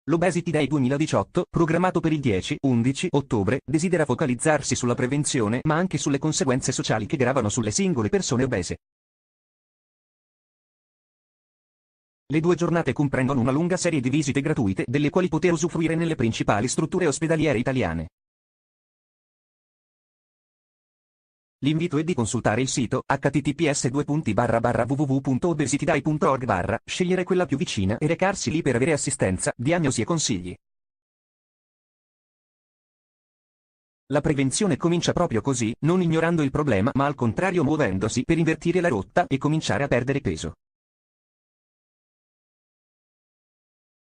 L'Obesity Day 2018, programmato per il 10-11 ottobre, desidera focalizzarsi sulla prevenzione ma anche sulle conseguenze sociali che gravano sulle singole persone obese. Le due giornate comprendono una lunga serie di visite gratuite delle quali poter usufruire nelle principali strutture ospedaliere italiane. L'invito è di consultare il sito https://www.obesityday.org/, scegliere quella più vicina e recarsi lì per avere assistenza, diagnosi e consigli. La prevenzione comincia proprio così, non ignorando il problema ma al contrario muovendosi per invertire la rotta e cominciare a perdere peso.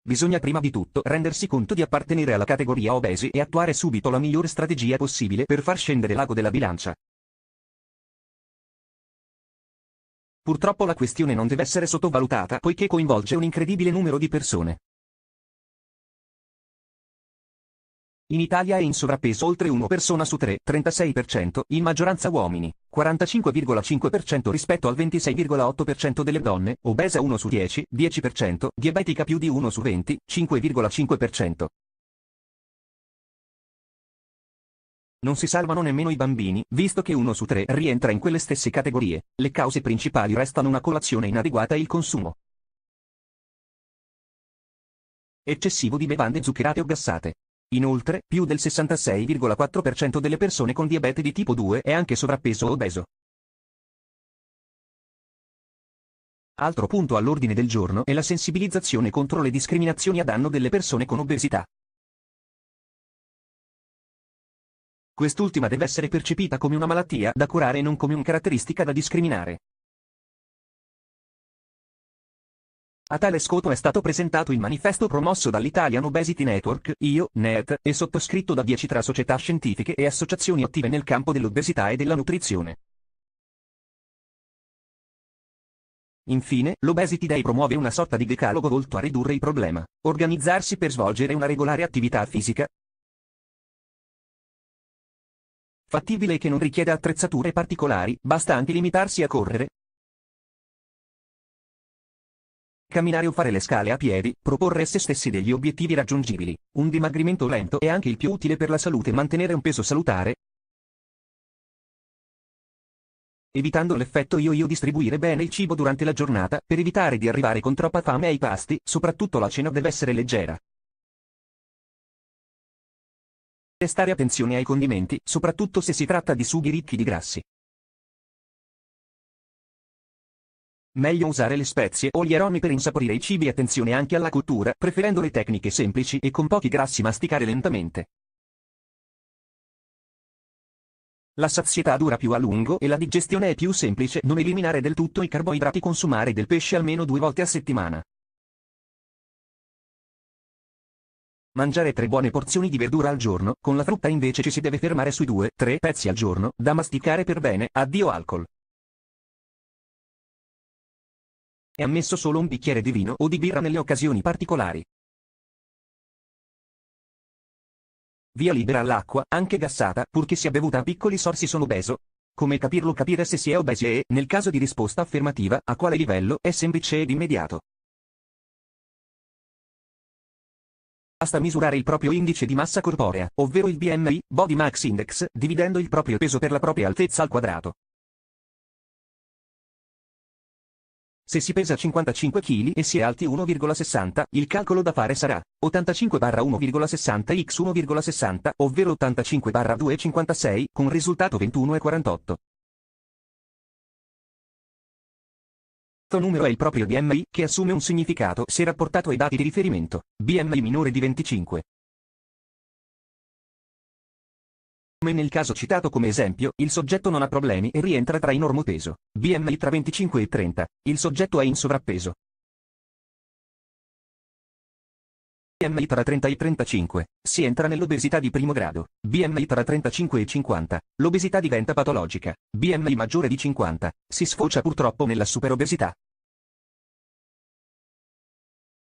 Bisogna prima di tutto rendersi conto di appartenere alla categoria obesi e attuare subito la migliore strategia possibile per far scendere l'ago della bilancia. Purtroppo la questione non deve essere sottovalutata poiché coinvolge un incredibile numero di persone. In Italia è in sovrappeso oltre una persona su 3, 36%, in maggioranza uomini, 45,5% rispetto al 26,8% delle donne, obesa 1 su 10, 10%, diabetica più di 1 su 20, 5,5%. Non si salvano nemmeno i bambini, visto che 1 su 3 rientra in quelle stesse categorie. Le cause principali restano una colazione inadeguata e il consumo eccessivo di bevande zuccherate o gassate. Inoltre, più del 66,4% delle persone con diabete di tipo 2 è anche sovrappeso o obeso. Altro punto all'ordine del giorno è la sensibilizzazione contro le discriminazioni a danno delle persone con obesità. Quest'ultima deve essere percepita come una malattia da curare e non come una caratteristica da discriminare. A tale scopo è stato presentato il manifesto promosso dall'Italian Obesity Network, IO, NET, e sottoscritto da 10 tra società scientifiche e associazioni attive nel campo dell'obesità e della nutrizione. Infine, l'Obesity Day promuove una sorta di decalogo volto a ridurre il problema: organizzarsi per svolgere una regolare attività fisica fattibile e che non richieda attrezzature particolari, basta anche limitarsi a correre, camminare o fare le scale a piedi, proporre a se stessi degli obiettivi raggiungibili. Un dimagrimento lento è anche il più utile per la salute. Mantenere un peso salutare, evitando l'effetto yo-yo, distribuire bene il cibo durante la giornata, per evitare di arrivare con troppa fame ai pasti, soprattutto la cena deve essere leggera. Prestare attenzione ai condimenti, soprattutto se si tratta di sughi ricchi di grassi. Meglio usare le spezie o gli aromi per insaporire i cibi. Attenzione anche alla cottura, preferendo le tecniche semplici e con pochi grassi. Masticare lentamente. La sazietà dura più a lungo e la digestione è più semplice. Non eliminare del tutto i carboidrati. Consumare del pesce almeno 2 volte a settimana. Mangiare 3 buone porzioni di verdura al giorno, con la frutta invece ci si deve fermare sui 2-3 pezzi al giorno, da masticare per bene. Addio alcol. È ammesso solo un bicchiere di vino o di birra nelle occasioni particolari. Via libera all'acqua, anche gassata, purché sia bevuta a piccoli sorsi. Sono obeso? Come capirlo? Capire se si è obesi e, nel caso di risposta affermativa, a quale livello. È semplice ed immediato. Basta misurare il proprio indice di massa corporea, ovvero il BMI, Body Mass Index, dividendo il proprio peso per la propria altezza al quadrato. Se si pesa 55 kg e si è alti 1,60, il calcolo da fare sarà 85/1,60 x 1,60, ovvero 85/2,56, con risultato 21,48. Questo numero è il proprio BMI, che assume un significato se rapportato ai dati di riferimento. BMI minore di 25. Come nel caso citato come esempio, il soggetto non ha problemi e rientra tra i normopeso. BMI tra 25 e 30. Il soggetto è in sovrappeso. BMI tra 30 e 35. Si entra nell'obesità di primo grado. BMI tra 35 e 50. L'obesità diventa patologica. BMI maggiore di 50. Si sfocia purtroppo nella superobesità.